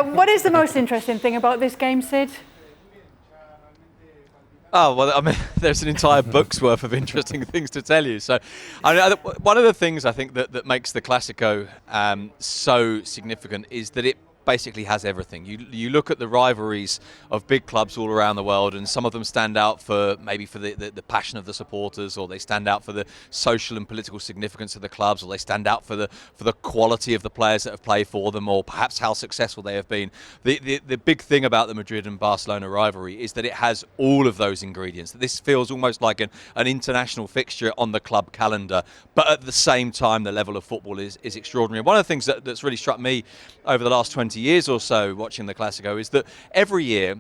What is the most interesting thing about this game, Sid? Oh, well, I mean, there's an entire book's worth of interesting things to tell you. So, one of the things I think that makes the Clasico so significant is that it basically has everything. You look at the rivalries of big clubs all around the world, and some of them stand out for maybe for the passion of the supporters, or they stand out for the social and political significance of the clubs, or they stand out for the quality of the players that have played for them, or perhaps how successful they have been. The big thing about the Madrid and Barcelona rivalry is that it has all of those ingredients. This feels almost like an international fixture on the club calendar, but at the same time the level of football is extraordinary. One of the things that's really struck me over the last 20 years or so watching the Clasico is that every year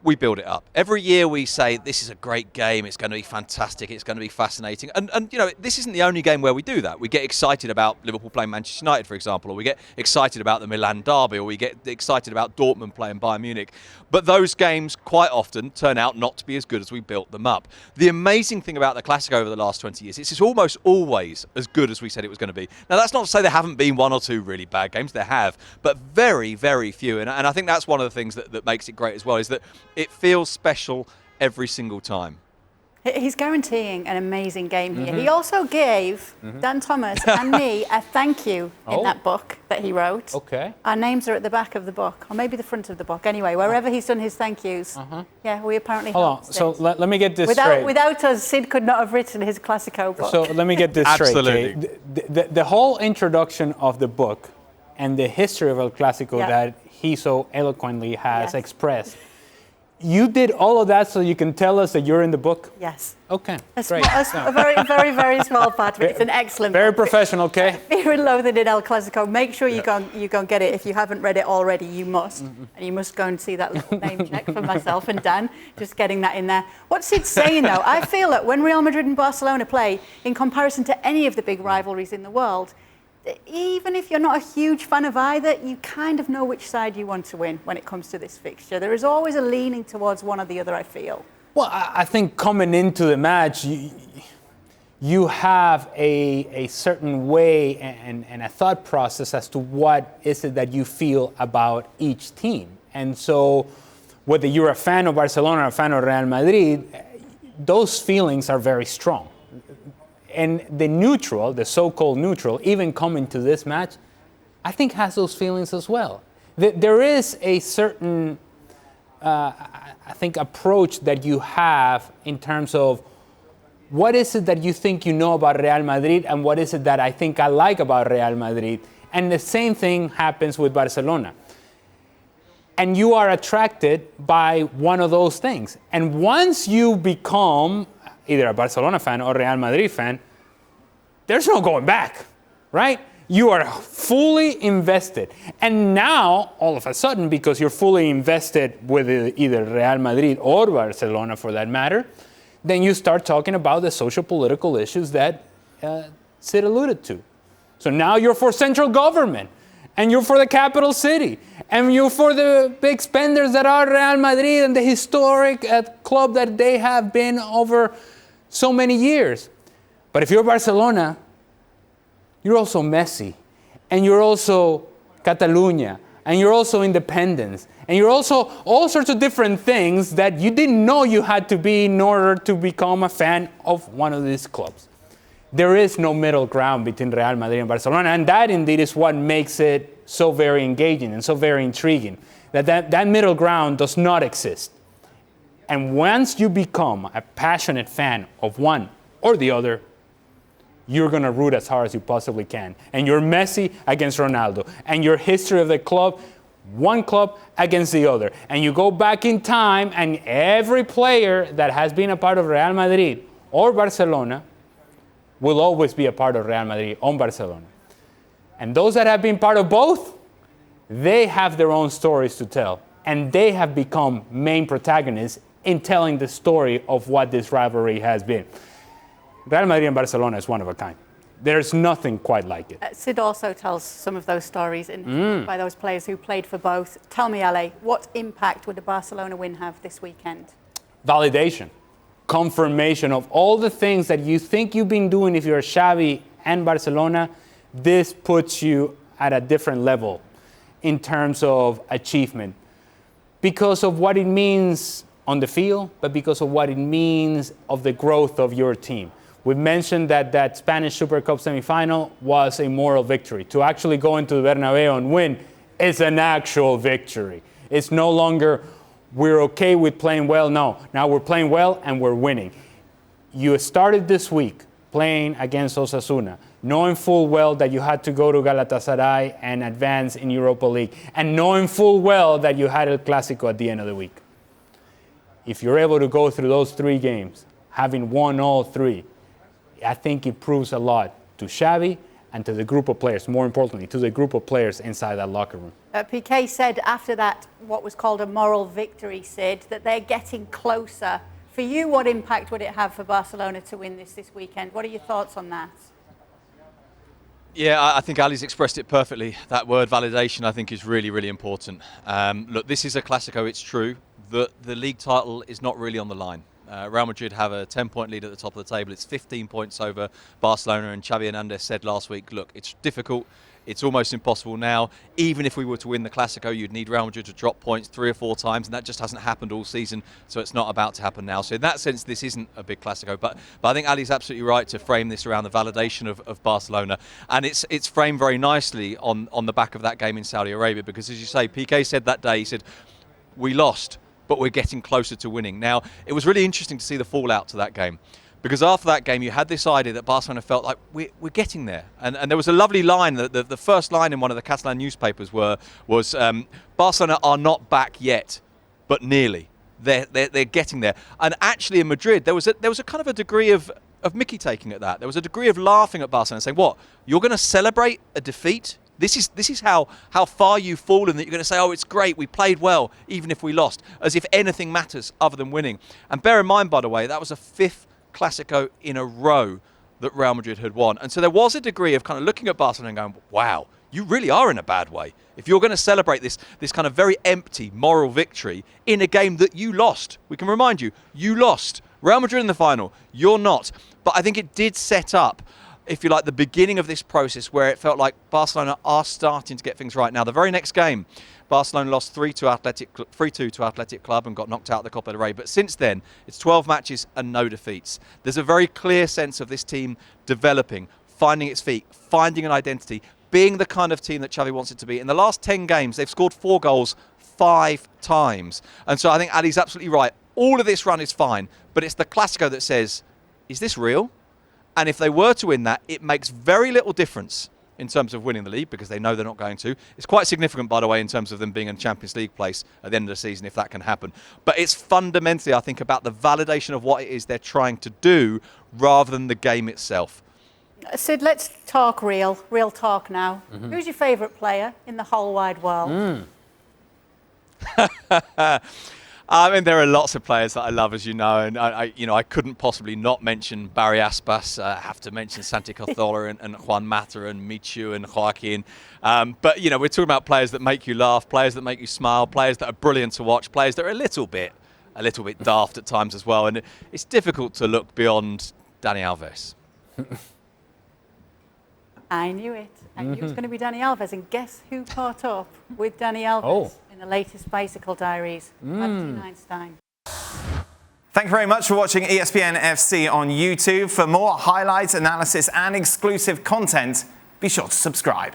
we build it up. Every year we say, this is a great game, it's going to be fantastic, it's going to be fascinating. And you know, this isn't the only game where we do that. We get excited about Liverpool playing Manchester United, for example, or we get excited about the Milan derby, or we get excited about Dortmund playing Bayern Munich. But those games quite often turn out not to be as good as we built them up. The amazing thing about the Clasico over the last 20 years is it's almost always as good as we said it was going to be. Now, that's not to say there haven't been one or two really bad games. There have, but very, very few. And I think that's one of the things that makes it great as well, is that it feels special every single time. He's guaranteeing an amazing game here. He also gave Dan Thomas and me a thank you in that book that he wrote. Okay. Our names are at the back of the book, or maybe the front of the book. Anyway, wherever he's done his thank yous. Yeah, we apparently Hold on. So let me get this straight. Without us, Sid could not have written his Clasico book. So let me get this straight. Absolutely. The whole introduction of the book and the history of El Clasico that he so eloquently has expressed. You did all of that so you can tell us that you're in the book? Yes. Okay, great. A very, very, very small part of it. It's an excellent Very book. professional, okay? Fear and Loathing in El Clasico. Make sure you go and get it. If you haven't read it already, you must. And you must go and see that little name check for myself and Dan, just getting that in there. What's Sid saying, though? I feel that when Real Madrid and Barcelona play, in comparison to any of the big rivalries in the world, even if you're not a huge fan of either, you kind of know which side you want to win when it comes to this fixture. There is always a leaning towards one or the other, I feel. Well, I think coming into the match, you have a certain way and a thought process as to what is it that you feel about each team. And so whether you're a fan of Barcelona or a fan of Real Madrid, those feelings are very strong. And the neutral, the so-called neutral, even coming to this match, I think has those feelings as well. There is a certain, I think, approach that you have in terms of what is it that you think you know about Real Madrid and what is it that I think I like about Real Madrid. And the same thing happens with Barcelona. And you are attracted by one of those things. And once you become either a Barcelona fan or Real Madrid fan, there's no going back, right? You are fully invested. And now, all of a sudden, because you're fully invested with either Real Madrid or Barcelona for that matter, then you start talking about the social political issues that Sid alluded to. So now you're for central government, and you're for the capital city, and you're for the big spenders that are Real Madrid and the historic club that they have been over so many years. But if you're Barcelona, you're also Messi, and you're also Catalunya, and you're also independence, and you're also all sorts of different things that you didn't know you had to be in order to become a fan of one of these clubs. There is no middle ground between Real Madrid and Barcelona, and that indeed is what makes it so very engaging and so very intriguing, that middle ground does not exist. And once you become a passionate fan of one or the other, you're going to root as hard as you possibly can. And you're Messi against Ronaldo. And your history of the club, one club against the other. And you go back in time, and every player that has been a part of Real Madrid or Barcelona will always be a part of Real Madrid or Barcelona. And those that have been part of both, they have their own stories to tell. And they have become main protagonists in telling the story of what this rivalry has been. Real Madrid and Barcelona is one of a kind. There's nothing quite like it. Sid also tells some of those stories by those players who played for both. Tell me, Ale, what impact would the Barcelona win have this weekend? Validation, confirmation of all the things that you think you've been doing if you're Xavi and Barcelona. This puts you at a different level. in terms of achievement, because of what it means on the field, but because of what it means of the growth of your team. We mentioned that Spanish Super Cup semifinal was a moral victory. To actually go into the Bernabeu and win is an actual victory. It's no longer we're okay with playing well. No, now we're playing well and we're winning. You started this week playing against Osasuna, knowing full well that you had to go to Galatasaray and advance in Europa League, and knowing full well that you had El Clasico at the end of the week. If you're able to go through those 3 games, having won all 3, I think it proves a lot to Xavi and to the group of players, more importantly, to the group of players inside that locker room. Piqué said after that, what was called a moral victory, Sid, that they're getting closer. For you, what impact would it have for Barcelona to win this weekend? What are your thoughts on that? Yeah, I think Ali's expressed it perfectly. That word validation, I think, is really, really important. Look, this is a Clasico, it's true. The league title is not really on the line. Real Madrid have a 10-point lead at the top of the table. It's 15 points over Barcelona, and Xavi Hernandez said last week, look, it's difficult. It's almost impossible now. Even if we were to win the Clasico, you'd need Real Madrid to drop points 3 or 4 times, and that just hasn't happened all season, so it's not about to happen now. So in that sense, this isn't a big Clasico, but I think Ali's absolutely right to frame this around the validation of Barcelona, and it's framed very nicely on the back of that game in Saudi Arabia, because as you say, Piqué said that day, he said, we lost, but we're getting closer to winning. Now, it was really interesting to see the fallout to that game, because after that game, you had this idea that Barcelona felt like we're getting there. And there was a lovely line, the first line in one of the Catalan newspapers was Barcelona are not back yet, but nearly. They're getting there. And actually in Madrid, there was a kind of a degree of Mickey taking at that. There was a degree of laughing at Barcelona, saying, what, you're going to celebrate a defeat? This is how far you've fallen, that you're going to say, oh, it's great, we played well, even if we lost, as if anything matters other than winning. And bear in mind, by the way, that was a 5th Clasico in a row that Real Madrid had won. And so there was a degree of kind of looking at Barcelona and going, wow, you really are in a bad way. If you're going to celebrate this kind of very empty moral victory in a game that you lost. We can remind you, you lost. Real Madrid in the final, you're not. But I think it did set up, if you like, the beginning of this process where it felt like Barcelona are starting to get things right. Now, the very next game, Barcelona lost 3-2 to Athletic Club and got knocked out of the Copa del Rey. But since then, it's 12 matches and no defeats. There's a very clear sense of this team developing, finding its feet, finding an identity, being the kind of team that Xavi wants it to be. In the last 10 games, they've scored 4 goals 5 times. And so I think Ali's absolutely right. All of this run is fine, but it's the Clasico that says, is this real? And if they were to win that, it makes very little difference in terms of winning the league, because they know they're not going to. It's quite significant, by the way, in terms of them being in Champions League place at the end of the season, if that can happen. But it's fundamentally, I think, about the validation of what it is they're trying to do rather than the game itself. Sid, let's talk real talk now. Mm-hmm. Who's your favourite player in the whole wide world? I mean, there are lots of players that I love, as you know, and I couldn't possibly not mention Barry Aspas. I have to mention Santi Cazorla and Juan Mata and Michu and Joaquin. But we're talking about players that make you laugh, players that make you smile, players that are brilliant to watch, players that are a little bit daft at times as well. And it's difficult to look beyond Dani Alves. I knew it. I knew it was going to be Dani Alves. And guess who caught up with Dani Alves in the latest Bicycle Diaries? Madrid Einstein. Thank you very much for watching ESPN FC on YouTube. For more highlights, analysis and exclusive content, be sure to subscribe.